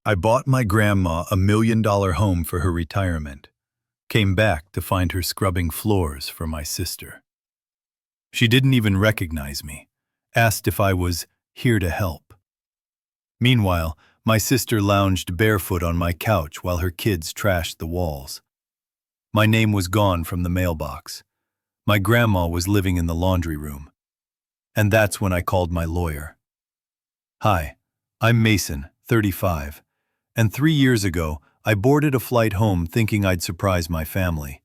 I bought my grandma $1 million home for her retirement. Came back to find her scrubbing floors for my sister. She didn't even recognize me. Asked if I was here to help. Meanwhile, my sister lounged barefoot on my couch while her kids trashed the walls. My name was gone from the mailbox. My grandma was living in the laundry room. And that's when I called my lawyer. Hi, I'm Mason, 35, and 3 years ago, I boarded a flight home thinking I'd surprise my family.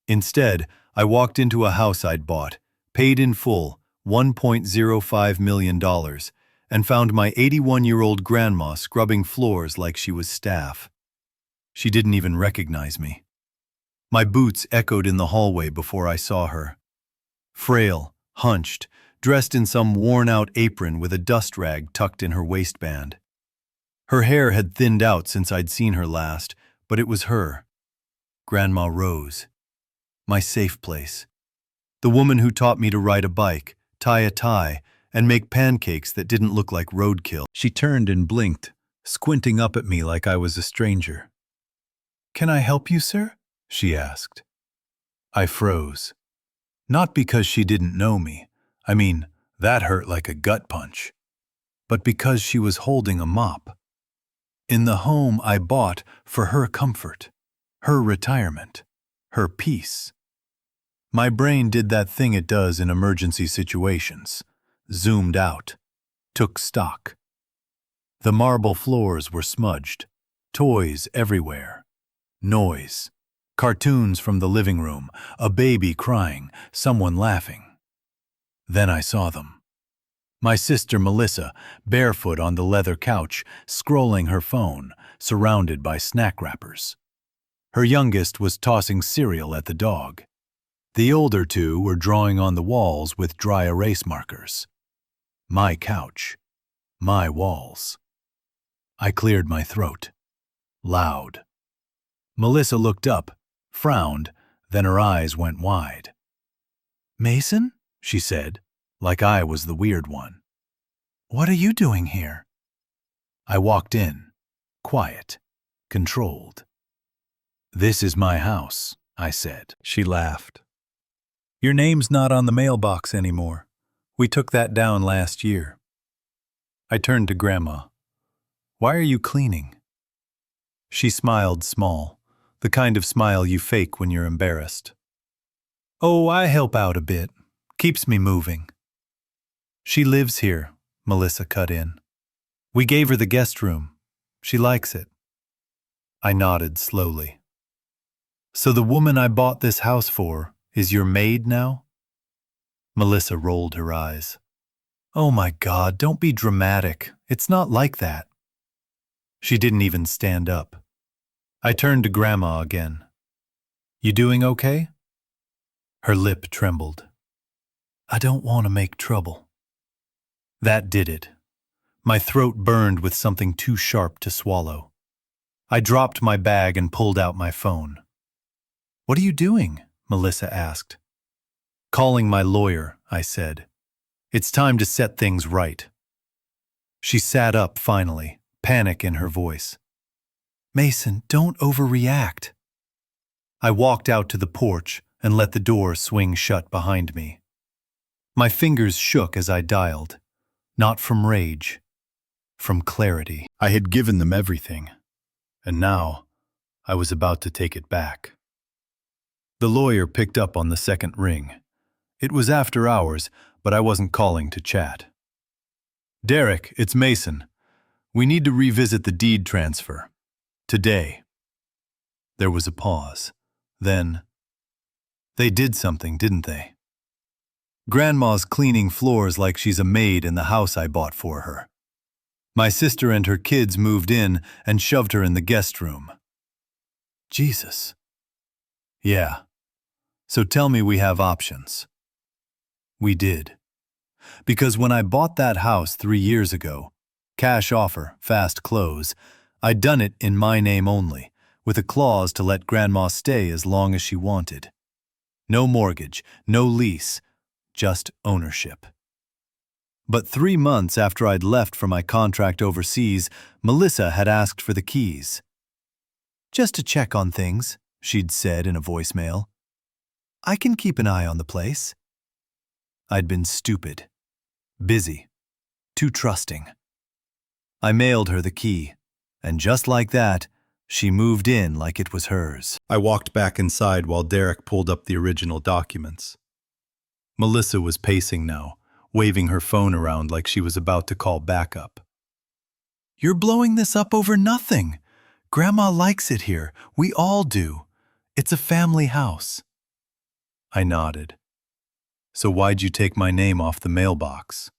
Instead, I walked into a house I'd bought, paid in full, $1.05 million, and found my 81-year-old grandma scrubbing floors like she was staff. She didn't even recognize me. My boots echoed in the hallway before I saw her. Frail, hunched, dressed in some worn-out apron with a dust rag tucked in her waistband. Her hair had thinned out since I'd seen her last, but it was her. Grandma Rose. My safe place. The woman who taught me to ride a bike, tie a tie, and make pancakes that didn't look like roadkill. She turned and blinked, squinting up at me like I was a stranger. "Can I help you, sir?" she asked. I froze. Not because she didn't know me. I mean, that hurt like a gut punch. But because she was holding a mop. In the home I bought for her comfort, her retirement, her peace. My brain did that thing it does in emergency situations. Zoomed out. Took stock. The marble floors were smudged. Toys everywhere. Noise. Cartoons from the living room. A baby crying. Someone laughing. Then I saw them. My sister Melissa, barefoot on the leather couch, scrolling her phone, surrounded by snack wrappers. Her youngest was tossing cereal at the dog. The older two were drawing on the walls with dry erase markers. My couch. My walls. I cleared my throat. Loud. Melissa looked up, frowned, then her eyes went wide. "Mason?" she said, like I was the weird one. "What are you doing here?" I walked in, quiet, controlled. "This is my house," I said. She laughed. "Your name's not on the mailbox anymore. We took that down last year." I turned to Grandma. "Why are you cleaning?" She smiled small, the kind of smile you fake when you're embarrassed. "Oh, I help out a bit. Keeps me moving." "She lives here," Melissa cut in. "We gave her the guest room. She likes it." I nodded slowly. "So the woman I bought this house for is your maid now?" Melissa rolled her eyes. "Oh my God, don't be dramatic. It's not like that." She didn't even stand up. I turned to Grandma again. "You doing okay?" Her lip trembled. "I don't want to make trouble." That did it. My throat burned with something too sharp to swallow. I dropped my bag and pulled out my phone. "What are you doing?" Melissa asked. "Calling my lawyer," I said. "It's time to set things right." She sat up finally, panic in her voice. "Mason, don't overreact." I walked out to the porch and let the door swing shut behind me. My fingers shook as I dialed, not from rage, from clarity. I had given them everything, and now I was about to take it back. The lawyer picked up on the second ring. It was after hours, but I wasn't calling to chat. "Derek, it's Mason. We need to revisit the deed transfer. Today." There was a pause. Then, "They did something, didn't they? Grandma's cleaning floors like she's a maid in the house I bought for her. My sister and her kids moved in and shoved her in the guest room." "Jesus." "Yeah. So tell me we have options." We did. Because when I bought that house 3 years ago, cash offer, fast close, I'd done it in my name only, with a clause to let Grandma stay as long as she wanted. No mortgage, no lease, just ownership. But 3 months after I'd left for my contract overseas, Melissa had asked for the keys. "Just to check on things," she'd said in a voicemail. "I can keep an eye on the place." I'd been stupid, busy, too trusting. I mailed her the key, and just like that, she moved in like it was hers. I walked back inside while Derek pulled up the original documents. Melissa was pacing now, waving her phone around like she was about to call backup. "You're blowing this up over nothing. Grandma likes it here. We all do. It's a family house." I nodded. "So why'd you take my name off the mailbox?"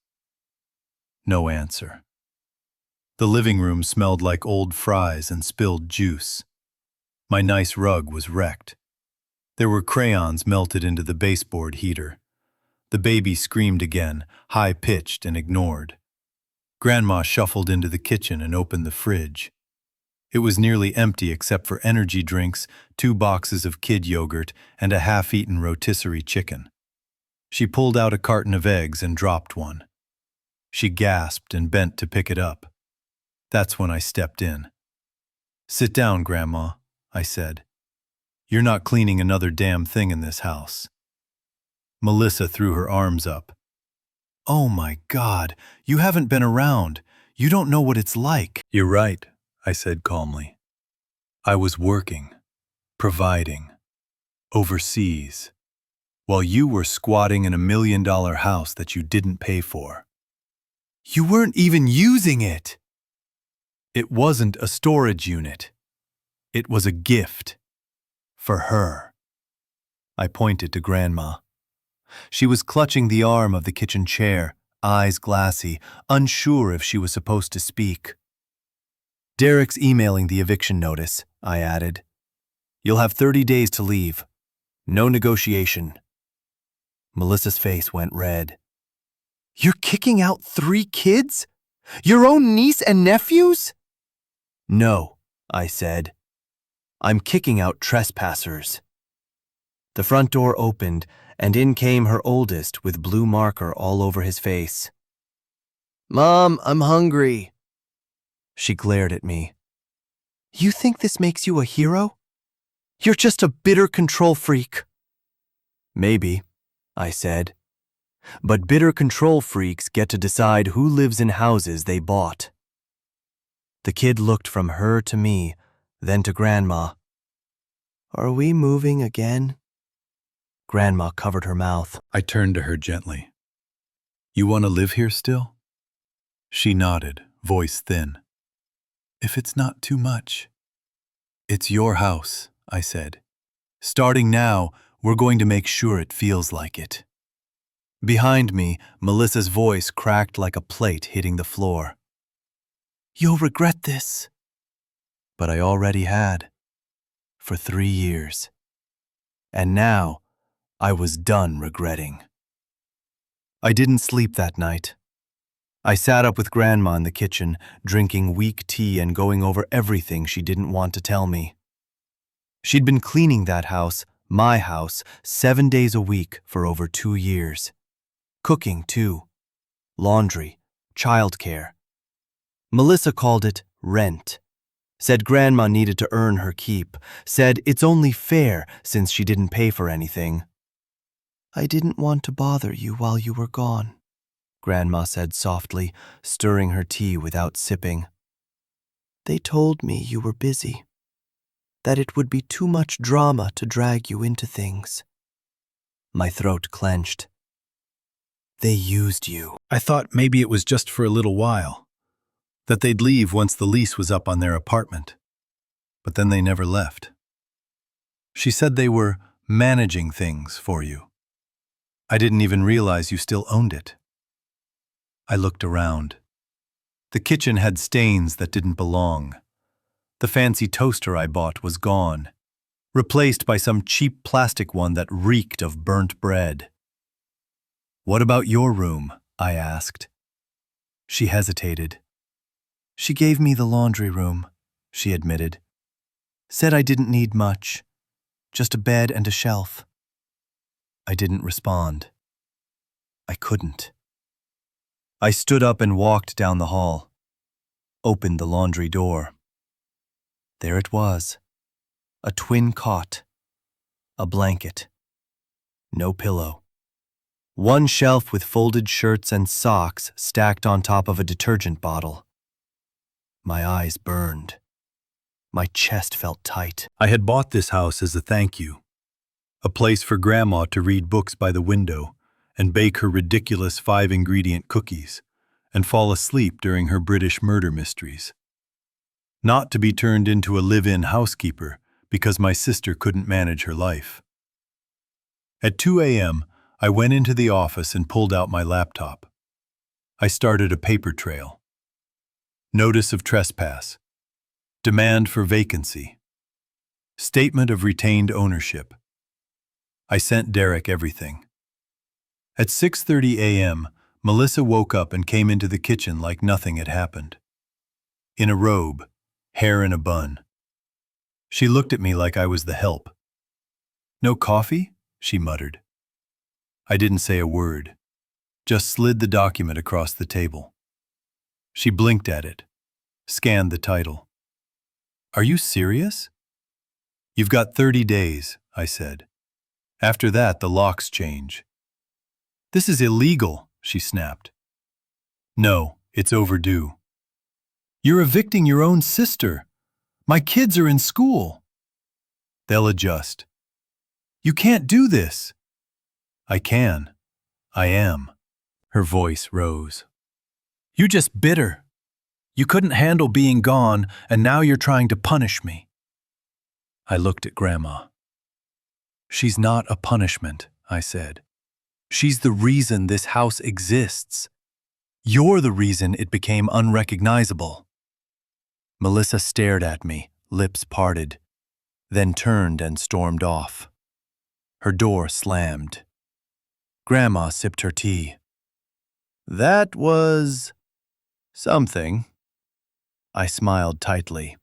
No answer. The living room smelled like old fries and spilled juice. My nice rug was wrecked. There were crayons melted into the baseboard heater. The baby screamed again, high-pitched and ignored. Grandma shuffled into the kitchen and opened the fridge. It was nearly empty except for energy drinks, 2 boxes of kid yogurt, and a half-eaten rotisserie chicken. She pulled out a carton of eggs and dropped one. She gasped and bent to pick it up. That's when I stepped in. "Sit down, Grandma," I said. "You're not cleaning another damn thing in this house." Melissa threw her arms up. "Oh my God, you haven't been around. You don't know what it's like." "You're right," I said calmly. "I was working, providing, overseas, while you were squatting in a $1 million house that you didn't pay for." "You weren't even using it!" "It wasn't a storage unit. It was a gift. For her." I pointed to Grandma. She was clutching the arm of the kitchen chair, eyes glassy, unsure if she was supposed to speak. "Derek's emailing the eviction notice," I added. "You'll have 30 days to leave. No negotiation." Melissa's face went red. "You're kicking out 3 kids? Your own niece and nephews?" "No," I said. "I'm kicking out trespassers." The front door opened, and in came her oldest with blue marker all over his face. "Mom, I'm hungry." She glared at me. "You think this makes you a hero? You're just a bitter control freak." "Maybe," I said. "But bitter control freaks get to decide who lives in houses they bought." The kid looked from her to me, then to Grandma. "Are we moving again?" Grandma covered her mouth. I turned to her gently. "You want to live here still?" She nodded, voice thin. "If it's not too much." "It's your house," I said. "Starting now, we're going to make sure it feels like it." Behind me, Melissa's voice cracked like a plate hitting the floor. "You'll regret this." But I already had. For 3 years. And now, I was done regretting. I didn't sleep that night. I sat up with Grandma in the kitchen, drinking weak tea and going over everything she didn't want to tell me. She'd been cleaning that house, my house, 7 days a week for over 2 years. Cooking, too. Laundry, childcare. Melissa called it rent. Said Grandma needed to earn her keep. Said it's only fair since she didn't pay for anything. "I didn't want to bother you while you were gone," Grandma said softly, stirring her tea without sipping. "They told me you were busy, that it would be too much drama to drag you into things." My throat clenched. "They used you." I thought maybe it was just for a little while, that they'd leave once the lease was up on their apartment. But then they never left. She said they were managing things for you. I didn't even realize you still owned it. I looked around. The kitchen had stains that didn't belong. The fancy toaster I bought was gone, replaced by some cheap plastic one that reeked of burnt bread. "What about your room?" I asked. She hesitated. "She gave me the laundry room," she admitted. "Said I didn't need much, just a bed and a shelf." I didn't respond. I couldn't. I stood up and walked down the hall, opened the laundry door. There it was, a twin cot, a blanket, no pillow. One shelf with folded shirts and socks stacked on top of a detergent bottle. My eyes burned. My chest felt tight. I had bought this house as a thank you, a place for Grandma to read books by the window and bake her ridiculous 5-ingredient cookies and fall asleep during her British murder mysteries. Not to be turned into a live-in housekeeper because my sister couldn't manage her life. At 2 a.m., I went into the office and pulled out my laptop. I started a paper trail. Notice of trespass. Demand for vacancy. Statement of retained ownership. I sent Derek everything. At 6:30 a.m., Melissa woke up and came into the kitchen like nothing had happened. In a robe, hair in a bun. She looked at me like I was the help. "No coffee?" she muttered. I didn't say a word, just slid the document across the table. She blinked at it, scanned the title. "Are you serious?" "You've got 30 days, I said. "After that, the locks change." "This is illegal," she snapped. "No, it's overdue." "You're evicting your own sister. My kids are in school." "They'll adjust." "You can't do this." "I can. I am." Her voice rose. "You're just bitter. You couldn't handle being gone, and now you're trying to punish me." I looked at Grandma. "She's not a punishment," I said. "She's the reason this house exists. You're the reason it became unrecognizable." Melissa stared at me, lips parted, then turned and stormed off. Her door slammed. Grandma sipped her tea. "That was something." I smiled tightly.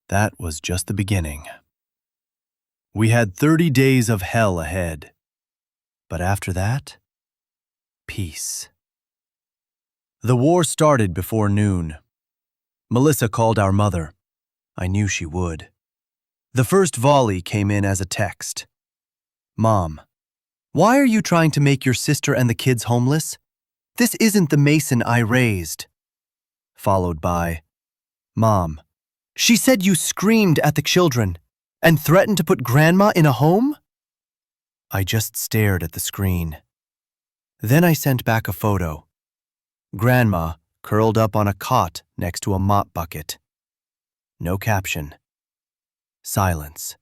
That was just the beginning. We had 30 days of hell ahead. But after that, peace. The war started before noon. Melissa called our mother. I knew she would. The first volley came in as a text. "Mom, why are you trying to make your sister and the kids homeless? This isn't the Mason I raised." Followed by, "Mom, she said you screamed at the children and threatened to put Grandma in a home?" I just stared at the screen. Then I sent back a photo. Grandma curled up on a cot next to a mop bucket. No caption. Silence.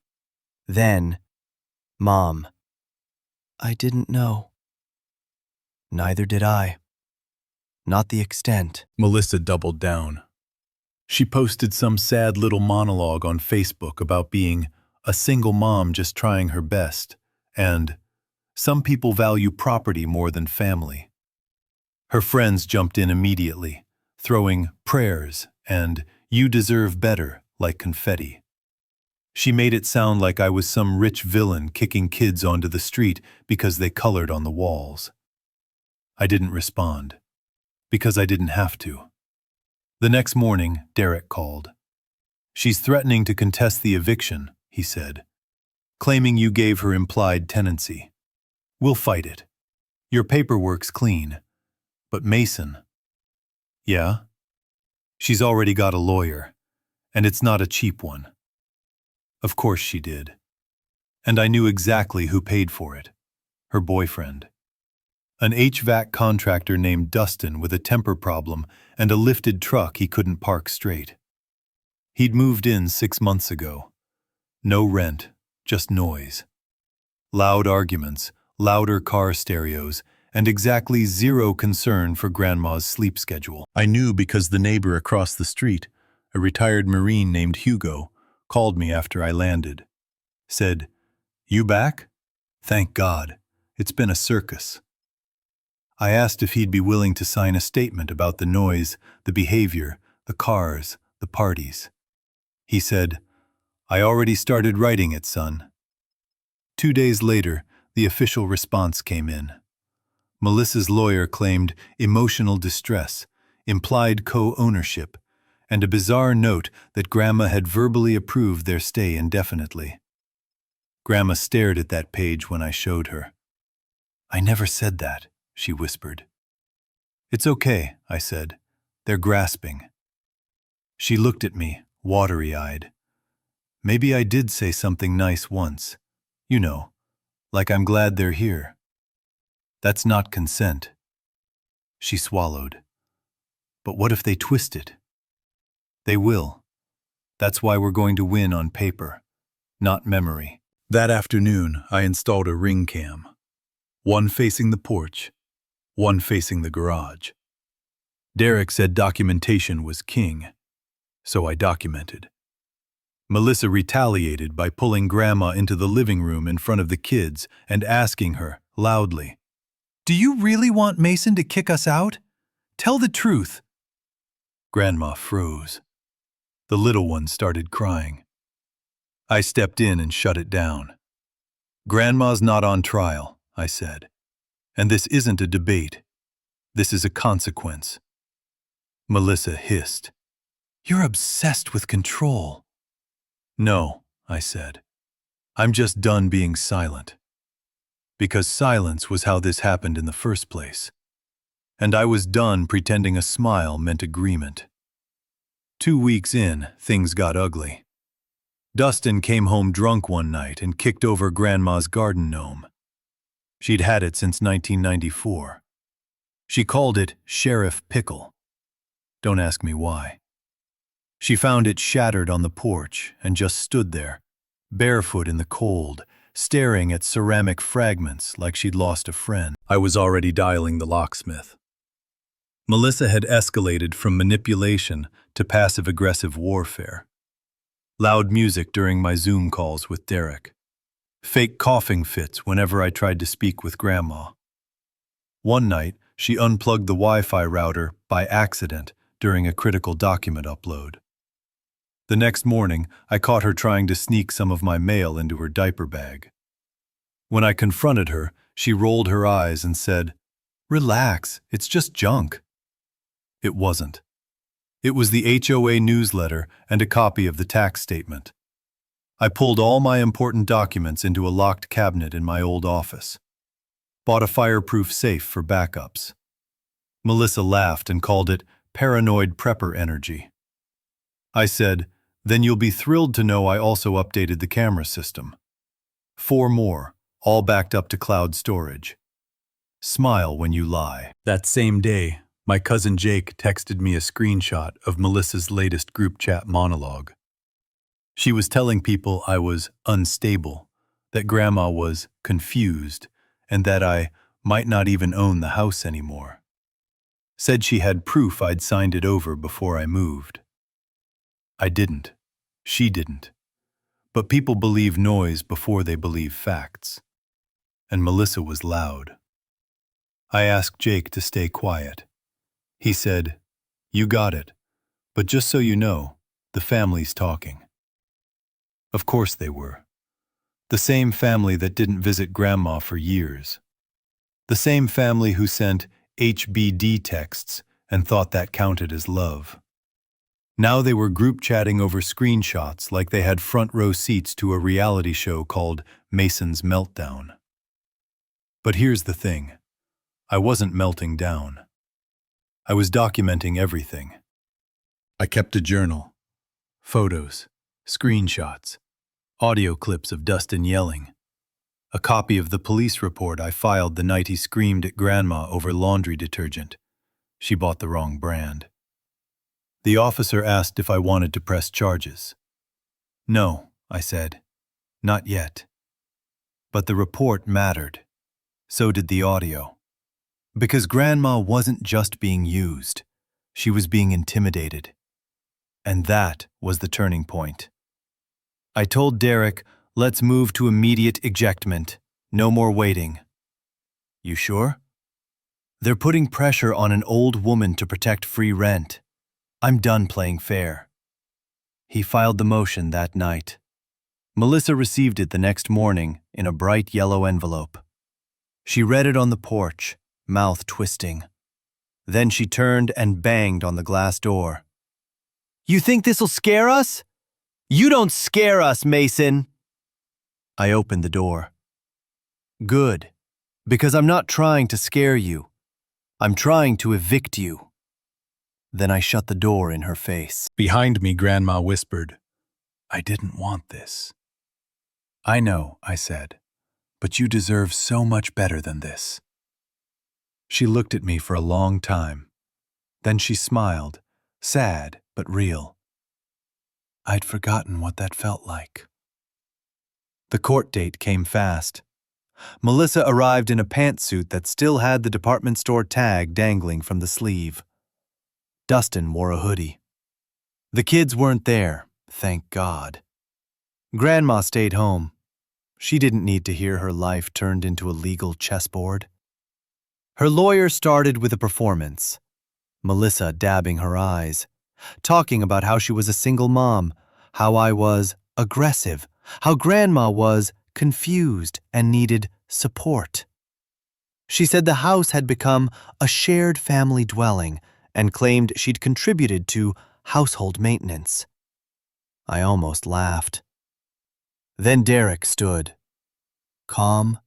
Then, "Mom, I didn't know." Neither did I. Not the extent. Melissa doubled down. She posted some sad little monologue on Facebook about being a single mom just trying her best, and some people value property more than family. Her friends jumped in immediately, throwing prayers and "you deserve better" like confetti. She made it sound like I was some rich villain kicking kids onto the street because they colored on the walls. I didn't respond, because I didn't have to. The next morning, Derek called. "She's threatening to contest the eviction," he said, "claiming you gave her implied tenancy. We'll fight it. Your paperwork's clean. But Mason..." "Yeah?" "She's already got a lawyer, and it's not a cheap one." Of course she did. And I knew exactly who paid for it. Her boyfriend. An HVAC contractor named Dustin with a temper problem and a lifted truck he couldn't park straight. He'd moved in 6 months ago. No rent, just noise. Loud arguments, louder car stereos, and exactly zero concern for Grandma's sleep schedule. I knew because the neighbor across the street, a retired Marine named Hugo, called me after I landed. Said, "You back? Thank God. It's been a circus." I asked if he'd be willing to sign a statement about the noise, the behavior, the cars, the parties. He said, "I already started writing it, son." 2 days later, the official response came in. Melissa's lawyer claimed emotional distress, implied co-ownership, and a bizarre note that Grandma had verbally approved their stay indefinitely. Grandma stared at that page when I showed her. "I never said that," she whispered. "It's okay," I said. "They're grasping." She looked at me, watery-eyed. "Maybe I did say something nice once. You know, like I'm glad they're here." "That's not consent." She swallowed. "But what if they twist it?" "They will. That's why we're going to win on paper, not memory." That afternoon, I installed a ring cam. One facing the porch, one facing the garage. Derek said documentation was king, so I documented. Melissa retaliated by pulling Grandma into the living room in front of the kids and asking her, loudly, "Do you really want Mason to kick us out? Tell the truth." Grandma froze. The little one started crying. I stepped in and shut it down. "Grandma's not on trial," I said. "And this isn't a debate. This is a consequence." Melissa hissed. "You're obsessed with control." "No," I said. "I'm just done being silent." Because silence was how this happened in the first place. And I was done pretending a smile meant agreement. 2 weeks in, things got ugly. Dustin came home drunk one night and kicked over Grandma's garden gnome. She'd had it since 1994. She called it Sheriff Pickle. Don't ask me why. She found it shattered on the porch and just stood there, barefoot in the cold, staring at ceramic fragments like she'd lost a friend. I was already dialing the locksmith. Melissa had escalated from manipulation to passive-aggressive warfare. Loud music during my Zoom calls with Derek. Fake coughing fits whenever I tried to speak with Grandma. One night, she unplugged the Wi-Fi router by accident during a critical document upload. The next morning, I caught her trying to sneak some of my mail into her diaper bag. When I confronted her, she rolled her eyes and said, "Relax, it's just junk." It wasn't. It was the HOA newsletter and a copy of the tax statement. I pulled all my important documents into a locked cabinet in my old office. Bought a fireproof safe for backups. Melissa laughed and called it paranoid prepper energy. I said, "Then you'll be thrilled to know I also updated the camera system. 4 more, all backed up to cloud storage. Smile when you lie." That same day, my cousin Jake texted me a screenshot of Melissa's latest group chat monologue. She was telling people I was unstable, that Grandma was confused, and that I might not even own the house anymore. Said she had proof I'd signed it over before I moved. I didn't. She didn't. But people believe noise before they believe facts. And Melissa was loud. I asked Jake to stay quiet. He said, "You got it, but just so you know, the family's talking." Of course they were. The same family that didn't visit Grandma for years. The same family who sent HBD texts and thought that counted as love. Now they were group chatting over screenshots like they had front row seats to a reality show called Mason's Meltdown. But here's the thing. I wasn't melting down. I was documenting everything. I kept a journal. Photos, screenshots, audio clips of Dustin yelling. A copy of the police report I filed the night he screamed at Grandma over laundry detergent. She bought the wrong brand. The officer asked if I wanted to press charges. "No," I said. "Not yet." But the report mattered. So did the audio. Because Grandma wasn't just being used. She was being intimidated. And that was the turning point. I told Derek, "Let's move to immediate ejectment. No more waiting." "You sure?" "They're putting pressure on an old woman to protect free rent. I'm done playing fair." He filed the motion that night. Melissa received it the next morning in a bright yellow envelope. She read it on the porch, mouth twisting. Then she turned and banged on the glass door. "You think this'll scare us? You don't scare us, Mason." I opened the door. "Good, because I'm not trying to scare you. I'm trying to evict you." Then I shut the door in her face. Behind me, Grandma whispered, "I didn't want this." "I know," I said, "but you deserve so much better than this." She looked at me for a long time. Then she smiled, sad but real. I'd forgotten what that felt like. The court date came fast. Melissa arrived in a pantsuit that still had the department store tag dangling from the sleeve. Dustin wore a hoodie. The kids weren't there, thank God. Grandma stayed home. She didn't need to hear her life turned into a legal chessboard. Her lawyer started with a performance. Melissa dabbing her eyes, talking about how she was a single mom, how I was aggressive, how Grandma was confused and needed support. She said the house had become a shared family dwelling and claimed she'd contributed to household maintenance. I almost laughed. Then Derek stood. Calm,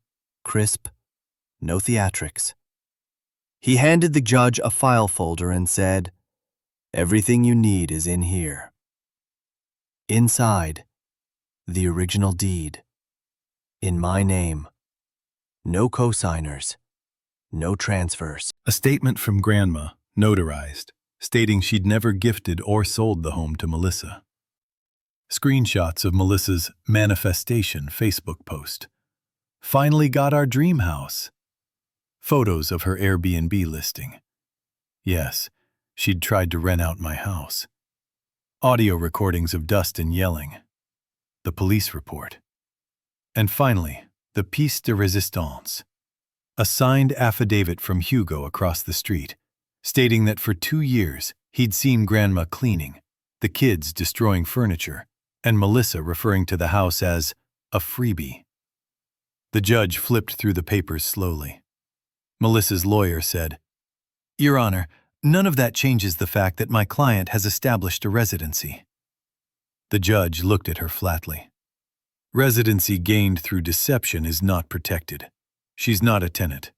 crisp, no theatrics. He handed the judge a file folder and said, "Everything you need is in here." Inside, the original deed. In my name. No cosigners. No transfers. A statement from Grandma, notarized, stating she'd never gifted or sold the home to Melissa. Screenshots of Melissa's manifestation Facebook post. Finally got our dream house. Photos of her Airbnb listing. Yes, she'd tried to rent out my house. Audio recordings of Dustin yelling. The police report. And finally, the pièce de résistance. A signed affidavit from Hugo across the street, stating that for 2 years he'd seen Grandma cleaning, the kids destroying furniture, and Melissa referring to the house as a freebie. The judge flipped through the papers slowly. Melissa's lawyer said, "Your Honor, none of that changes the fact that my client has established a residency." The judge looked at her flatly. Residency gained through deception is not protected. She's not a tenant.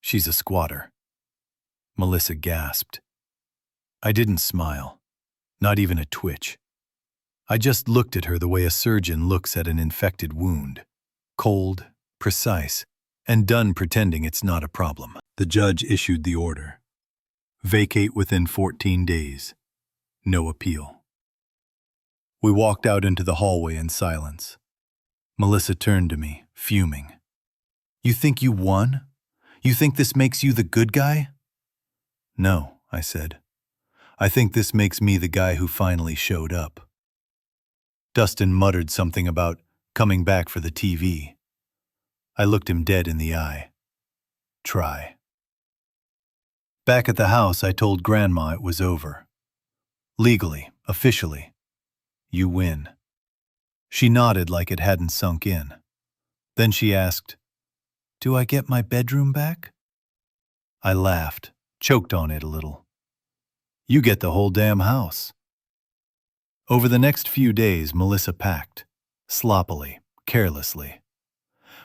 She's a squatter. Melissa gasped. I didn't smile, not even a twitch. I just looked at her the way a surgeon looks at an infected wound, cold, precise, and done pretending it's not a problem. The judge issued the order. Vacate within 14 days. No appeal. We walked out into the hallway in silence. Melissa turned to me, fuming. "You think you won? You think this makes you the good guy?" "No," I said. "I think this makes me the guy who finally showed up." Dustin muttered something about coming back for the TV. I looked him dead in the eye. Try. Back at the house, I told Grandma it was over. Legally, officially. You win. She nodded like it hadn't sunk in. Then she asked, "Do I get my bedroom back?" I laughed, choked on it a little. "You get the whole damn house." Over the next few days, Melissa packed, sloppily, carelessly.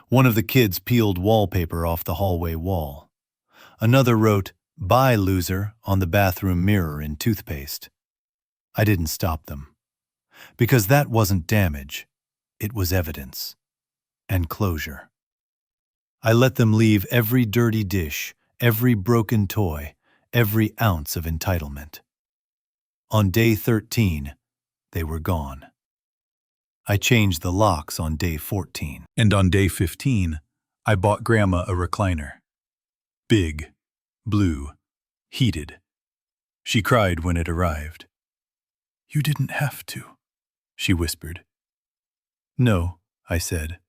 One of the kids peeled wallpaper off the hallway wall. Another wrote, "Bye, loser," on the bathroom mirror in toothpaste. I didn't stop them. Because that wasn't damage. It was evidence. And closure. I let them leave every dirty dish, every broken toy, every ounce of entitlement. On day 13, they were gone. I changed the locks on day 14. And on day 15, I bought Grandma a recliner. Big, blue, heated. She cried when it arrived. "You didn't have to," she whispered. "No," I said,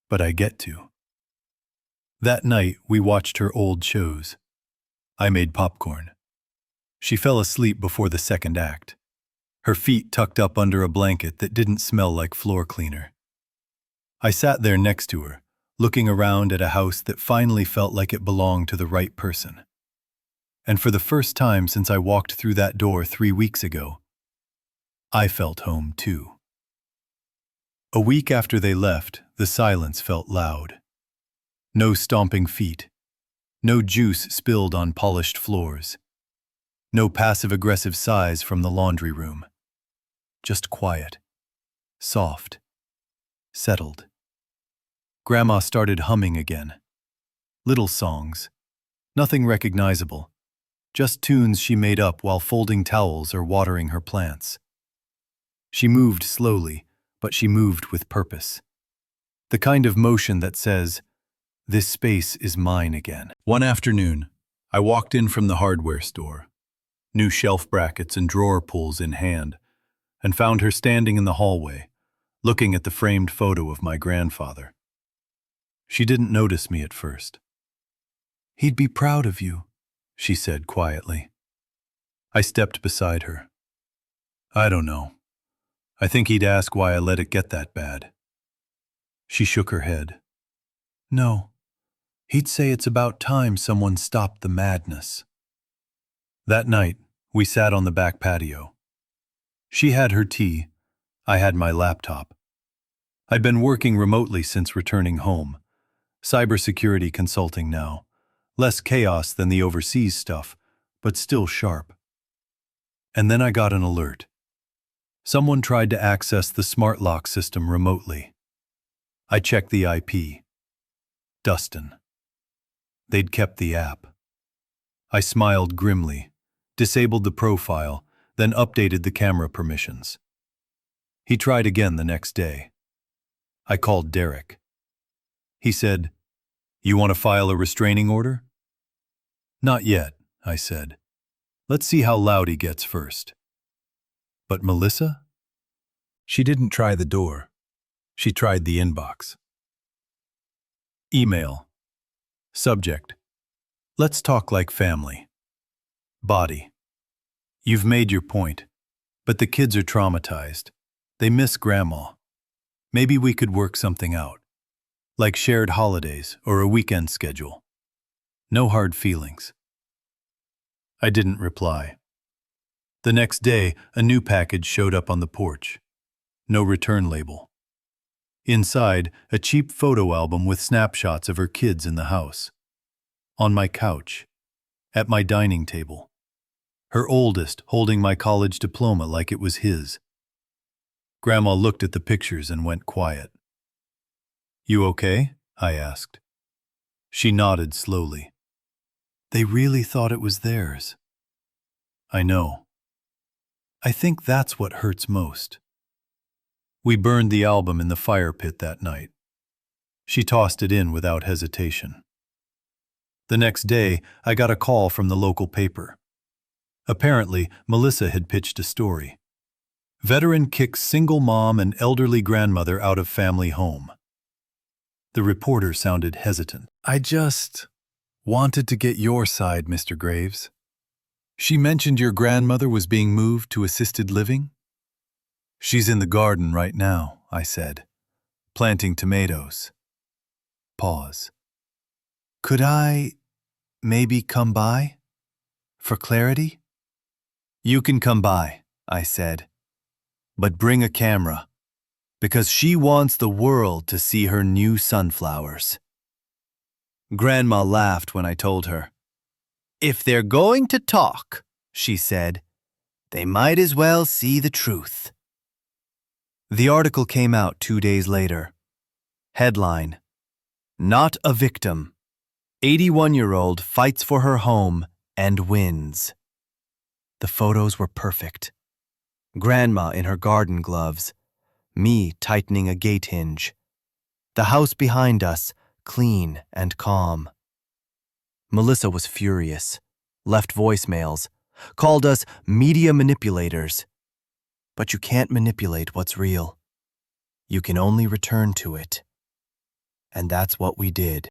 "but I get to." That night, we watched her old shows. I made popcorn. She fell asleep before the second act, her feet tucked up under a blanket that didn't smell like floor cleaner. I sat there next to her, looking around at a house that finally felt like it belonged to the right person. And for the first time since I walked through that door 3 weeks ago, I felt home too. A week after they left, the silence felt loud. No stomping feet. No juice spilled on polished floors. No passive-aggressive sighs from the laundry room. Just quiet. Soft. Settled. Grandma started humming again. Little songs. Nothing recognizable. Just tunes she made up while folding towels or watering her plants. She moved slowly, but she moved with purpose. The kind of motion that says, "This space is mine again." One afternoon, I walked in from the hardware store, new shelf brackets and drawer pulls in hand, and found her standing in the hallway, looking at the framed photo of my grandfather. She didn't notice me at first. "He'd be proud of you," she said quietly. I stepped beside her. "I don't know. I think he'd ask why I let it get that bad." She shook her head. "No. He'd say it's about time someone stopped the madness." That night, we sat on the back patio. She had her tea. I had my laptop. I'd been working remotely since returning home. Cybersecurity consulting now. Less chaos than the overseas stuff, but still sharp. And then I got an alert. Someone tried to access the smart lock system remotely. I checked the IP. Dustin. They'd kept the app. I smiled grimly, disabled the profile, then updated the camera permissions. He tried again the next day. I called Derek. He said, "You want to file a restraining order?" "Not yet," I said. "Let's see how loud he gets first." But Melissa? She didn't try the door. She tried the inbox. Email. Subject: "Let's talk like family." Body: "You've made your point, but the kids are traumatized. They miss Grandma. Maybe we could work something out, like shared holidays or a weekend schedule. No hard feelings." I didn't reply. The next day, a new package showed up on the porch. No return label. Inside, a cheap photo album with snapshots of her kids in the house. On my couch. At my dining table. Her oldest holding my college diploma like it was his. Grandma looked at the pictures and went quiet. "You okay?" I asked. She nodded slowly. "They really thought it was theirs." "I know. I think that's what hurts most." We burned the album in the fire pit that night. She tossed it in without hesitation. The next day, I got a call from the local paper. Apparently, Melissa had pitched a story. Veteran kicks single mom and elderly grandmother out of family home. The reporter sounded hesitant. "I just wanted to get your side, Mr. Graves. She mentioned your grandmother was being moved to assisted living?" "She's in the garden right now," I said, "planting tomatoes." Pause. "Could I maybe come by? For clarity?" "You can come by," I said, "but bring a camera, because she wants the world to see her new sunflowers." Grandma laughed when I told her. "If they're going to talk," she said, "they might as well see the truth." The article came out 2 days later. Headline: "Not a victim. 81-year-old fights for her home and wins." The photos were perfect. Grandma in her garden gloves, me tightening a gate hinge. The house behind us, clean and calm. Melissa was furious, left voicemails, called us media manipulators. But you can't manipulate what's real. You can only return to it. And that's what we did.